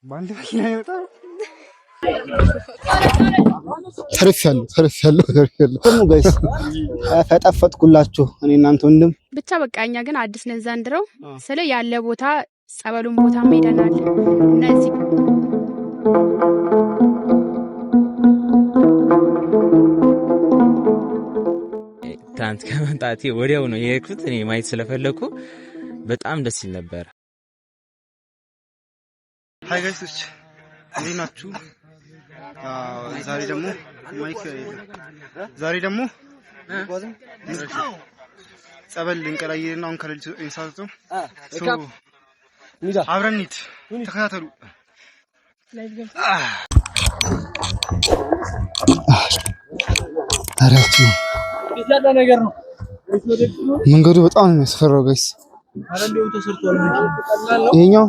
ባንድ መኪና ይወጣል። ተርፌያለሁ ደግሞ ጋይስ ፈጠፈጥኩላችሁ እኔ እናንተ ወንድም ብቻ በቃ እኛ ግን አዲስ ነን ዘንድሮ ስለ ያለ ቦታ ጸበሉን ቦታ ሄደናል እና እዚህ ትናንት ከመምጣቴ ወዲያው ነው የሄድኩት። እኔ ማየት ስለፈለኩ በጣም ደስ ይል ነበር። ሃይ ጋይሶች እንዴት ናችሁ? ዛሬ ደግሞ ጸበል ልንቀላየና አሁን ከሌሊቱ 9 ሰዓት ነው። አብረን እንሂድ፣ ተከታተሉ። አራቱ ነገር ነው። መንገዱ በጣም ነው የሚያስፈራው ጋይስ። አረንዴው ተሰርቷል። ይሄኛው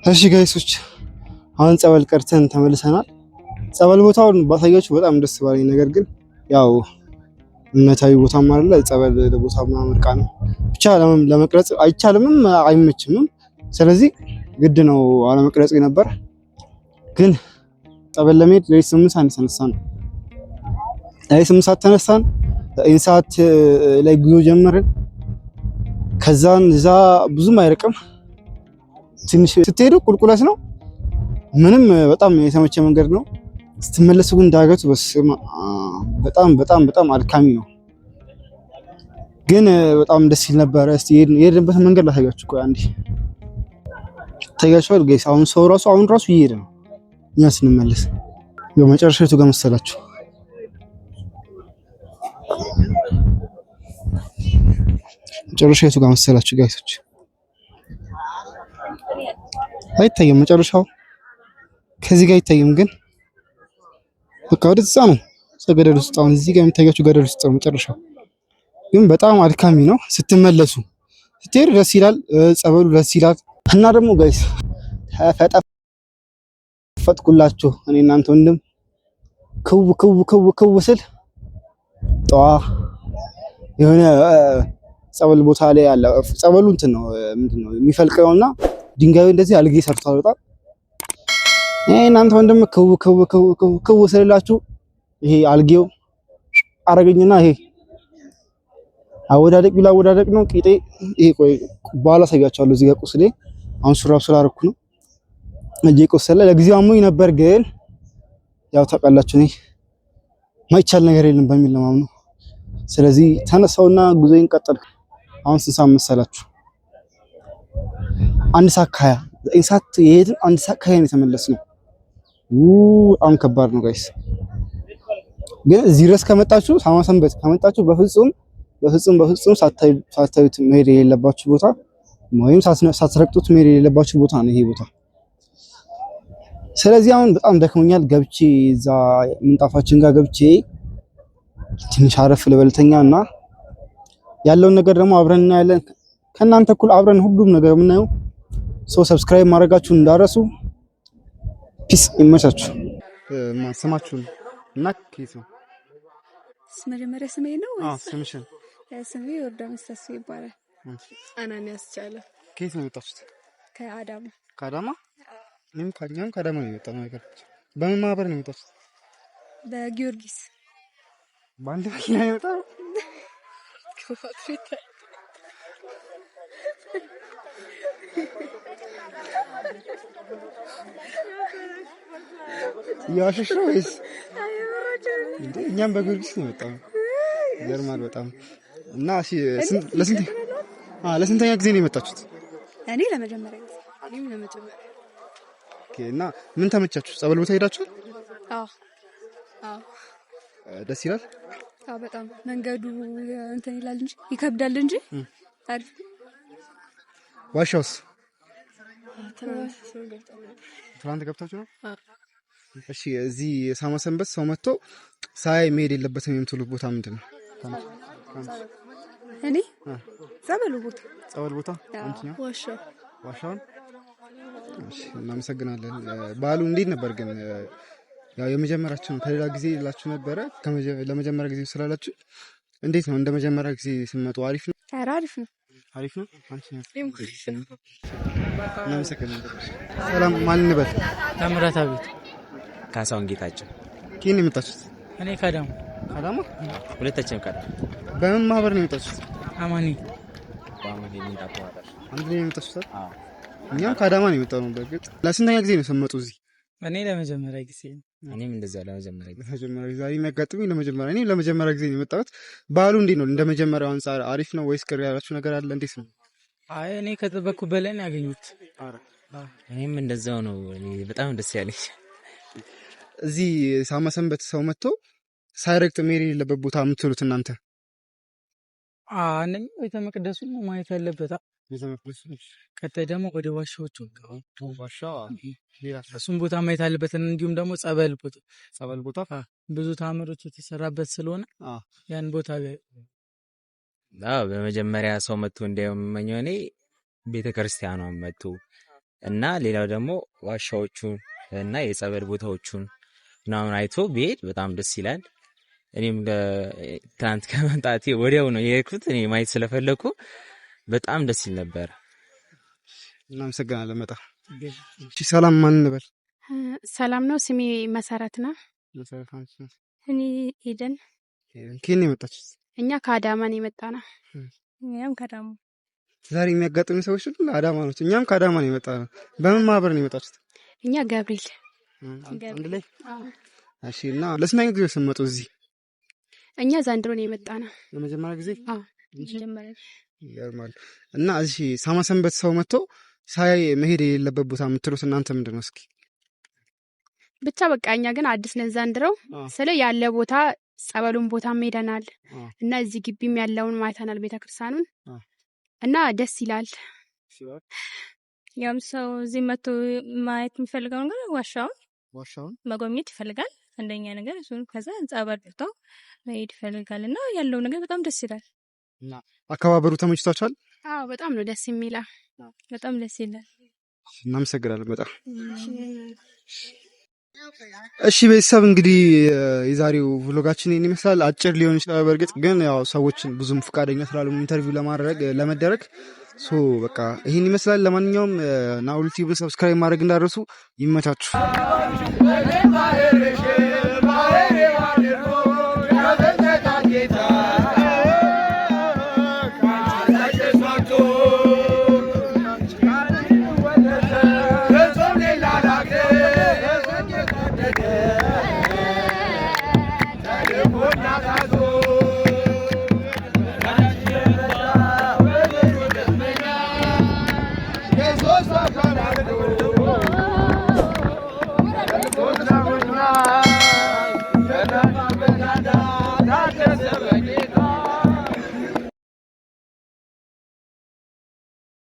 እሺ ጋይሶች አሁን ጸበል ቀርተን ተመልሰናል። ጸበል ቦታውን ባሳያችሁ በጣም ደስ ባለኝ። ነገር ግን ያው እምነታዊ ቦታም አይደለ ጸበል ቦታ ምናምን ቃ ነው ብቻ ለመቅረጽ አይቻልምም አይመችምም። ስለዚህ ግድ ነው አለመቅረጽ ነበር። ግን ጸበል ለመሄድ ለሊት 8 ሰዓት ተነሳን። ለሊት 8 ሰዓት ተነሳን። 9 ሰዓት ላይ ጉዞ ጀመርን። ከዛን እዛ ብዙም አይርቅም፣ ትንሽ ስትሄዱ ቁልቁለት ነው። ምንም በጣም የተመቸ መንገድ ነው። ስትመለሱ ግን ዳገቱ በጣም በጣም በጣም አድካሚ ነው። ግን በጣም ደስ ይል ነበር። እስቲ የሄድንበት መንገድ ላሳያችሁ። ቆይ አንዴ ታያችኋል ጋይስ። አሁን ራሱ እየሄደ ነው። እኛ ስንመለስ ያው መጨረሻቱ ጋር መሰላችሁ። መጨረሻቱ ጋር መሰላችሁ ጋይሶች። አይታየም መጨረሻው ከዚህ ጋር አይታየም፣ ግን በቃ ወደዛ ነው ገደል ውስጥ። አሁን እዚህ ጋር የሚታያችሁ ገደል ውስጥ ነው መጨረሻው። ግን በጣም አድካሚ ነው። ስትመለሱ ስትሄዱ ደስ ይላል፣ ጸበሉ ደስ ይላል። እና ደግሞ ጋይስ ተፈጠፈጥኩላችሁ እኔ እናንተ ወንድም ክው ስል ጠዋ የሆነ ጸበል ቦታ ላይ ያለ ጸበሉ እንትን ነው ምንድነው የሚፈልቀውና ድንጋዩ እንደዚህ አልጌ ሰርቷል። በጣም እናንተ ወንድም ክው ስልላችሁ ይሄ አልጌው አረገኝና ይሄ አወዳደቅ ቢላ አወዳደቅ ነው ቂጤ። ይሄ ቆይ በኋላ ሳያችኋለሁ። እዚህ ጋር ቁስሌ አሁን ሱራብ ስላደረኩ ነው እጄ ቆሰለ። ለጊዜው አሞኝ ነበር፣ ግን ያው ታውቃላችሁ እኔ ማይቻል ነገር የለም በሚል ነው ማምነው። ስለዚህ ተነሳውና ጉዞዬን ቀጠልኩ። አሁን ስንት ሰዓት መሰላችሁ? 1 ሰዓት ከ20 9 ሰዓት የሄድን 1 ሰዓት ከ20 ነው የተመለስነው። በጣም ከባድ ነው ጋይስ። ግን እዚህ ድረስ ከመጣችሁ ሳማሰንበት ከመጣችሁ በፍጹም ሳታዩት መሄድ የሌለባችሁ ቦታ ወይም ሳትረግጡት መሄድ የሌለባችሁ ቦታ ነው ይሄ ቦታ። ስለዚህ አሁን በጣም ደክሞኛል። ገብቼ እዛ ምንጣፋችን ጋር ገብቼ ትንሽ አረፍ ልበልተኛ እና ያለውን ነገር ደግሞ አብረን እናያለን። ከእናንተ እኩል አብረን ሁሉም ነገር የምናየው። ሰብስክራይብ ማድረጋችሁን እንዳረሱ። ፒስ ይመቻችሁ። ስማችሁን እና ኬት ነው? መጀመሪያ ስሜ ነው። ስምሽን? ስሜ ዮርዳኖስ ተስፋ ይባላል። አናንያስ ቻለ። ኬት ነው የመጣችሁት? ከአዳማ። ከአዳማ? እኔም ከአዳማ ነው የመጣው ነገር። በምን ማህበር ነው የመጣችሁት? በጊዮርጊስ። በአንድ መኪና ነው የመጣው? ያሽሽ ነው ወይስ? እኛም በጊዮርጊስ ነው የመጣው። ይገርማል በጣም። እና እሺ ለስንተኛ ጊዜ ነው የመጣችሁት? እኔ ለመጀመሪያ ጊዜ። ኦኬ። እና ምን ተመቻችሁ? ጸበል ቦታ ሄዳችኋል? አዎ። ደስ ይላል? አዎ በጣም። መንገዱ እንትን ይላል እንጂ ይከብዳል እንጂ አሪፍ። ዋሻውስ? ትናንት ገብታችሁ ነው? እሺ። እዚህ ሳማሰንበት ሰው መጥቶ ሳይ መሄድ የለበትም የምትሉት ቦታ ምንድን ነው? እኔ ጸበል ቦታ አንቺኛ? ዋሻውን። እሺ፣ እናመሰግናለን። በዓሉ እንዴት ነበር ግን? ያው የመጀመሪያችን ከሌላ ጊዜ ላችሁ ነበረ። ለመጀመሪያ ጊዜ ስላላችሁ እንዴት ነው? እንደ መጀመሪያ ጊዜ ስመጡ አሪፍ ነው? ኧረ አሪፍ ነው። አንቺ ነው? እናመሰግናለን። ሰላም፣ ማን እንበል? ታምራት አቤት። ካሳውን ጌታቸው። ከየት ነው የመጣችሁት? እኔ ከአዳማ። ሁለታችንም ከአዳማ። በምን ማህበር ነው የመጣችሁት? አማኒ። አንድ ላይ ነው የመጣችሁት? እኛም ከአዳማ ነው የመጣነው። በእርግጥ ለስንተኛ ጊዜ ነው ሰመጡ እዚህ? እኔ ለመጀመሪያ ጊዜ። እኔም እንደዛ ለመጀመሪያ ጊዜ። ዛሬ የሚያጋጥመኝ ለመጀመሪያ ጊዜ ነው የመጣሁት። በዓሉ እንዴት ነው? እንደ መጀመሪያው አንፃር አሪፍ ነው ወይስ ቅር ያላችሁ ነገር አለ? እንዴት ነው? አይ እኔ ከጠበቅኩ በላይ ነው ያገኙት። እኔም እንደዛው ነው። በጣም ደስ ያለኝ እዚህ ሳማሰንበት ሰው መጥቶ ሳይረግጥ መሄድ የሌለበት ቦታ የምትሉት እናንተ? እነኛ ቤተ መቅደሱን ነው ማየት ያለበት። ቀጣይ ደግሞ ወደ ዋሻዎቹ እሱም ቦታ ማየት አለበት። እንዲሁም ደግሞ ጸበል ቦታ ብዙ ተአምሮች የተሰራበት ስለሆነ ያን ቦታ በመጀመሪያ ሰው መጥቶ እንዲያየው እኔ ቤተ ክርስቲያኗን መጥቶ እና ሌላው ደግሞ ዋሻዎቹን እና የጸበል ቦታዎቹን ምናምን አይቶ ቢሄድ በጣም ደስ ይላል። እኔም ትናንት ከመምጣቴ ወዲያው ነው የሄድኩት። እኔ ማየት ስለፈለኩ በጣም ደስ ይል ነበር። እናመሰግናለን በጣም። እሺ ሰላም፣ ማን እንበል? ሰላም ነው። ስሜ መሰረት ነው። እኔ ኤደን። ከየት ነው የመጣችሁት? እኛ ከአዳማ ነው የመጣ ነው። እኛም ከአዳማ። ዛሬ የሚያጋጥሙ ሰዎች ሁሉ አዳማ ነው። እኛም ከአዳማ ነው የመጣ ነው። በምን ማህበር ነው የመጣችሁት? እኛ ገብርኤል አንድ ላይ። እሺ እና ለስንተኛ ጊዜ ስመጡ እዚህ? እኛ ዘንድሮ ነው የመጣ ነው። ለመጀመሪያ ጊዜ? አዎ መጀመሪያ። ይገርማል። እና እዚህ ሳማሰንበት ሰው መጥቶ ሳይ መሄድ የሌለበት ቦታ የምትሉት እናንተ ምንድን ነው? እስኪ ብቻ በቃ እኛ ግን አዲስ ነን ዘንድሮ ስለ ያለ ቦታ ጸበሉን ቦታ ሄደናል እና እዚህ ግቢም ያለውን ማይተናል ቤተክርስቲያኑን እና ደስ ይላል። ያም ሰው እዚህ መጥቶ ማየት የሚፈልገው ነገር ዋሻውን መጎብኘት ይፈልጋል። አንደኛ ነገር እሱ። ከዛ ጸበል ቦታው መሄድ ይፈልጋል እና ያለው ነገር በጣም ደስ ይላል። እና አከባበሩ ተመችቷችኋል? አዎ በጣም ነው ደስ የሚላ። በጣም ደስ ይላል። እናመሰግናለን በጣም። እሺ ቤተሰብ እንግዲህ የዛሬው ቭሎጋችን ይህን ይመስላል። አጭር ሊሆን ይችላል በእርግጥ ግን ያው ሰዎችን ብዙም ፈቃደኛ ስላልሆኑ ኢንተርቪው ለመደረግ በቃ ይህን ይመስላል። ለማንኛውም ናሁ ዩቲዩብን ሰብስክራይብ ማድረግ እንዳደረሱ ይመቻችሁ።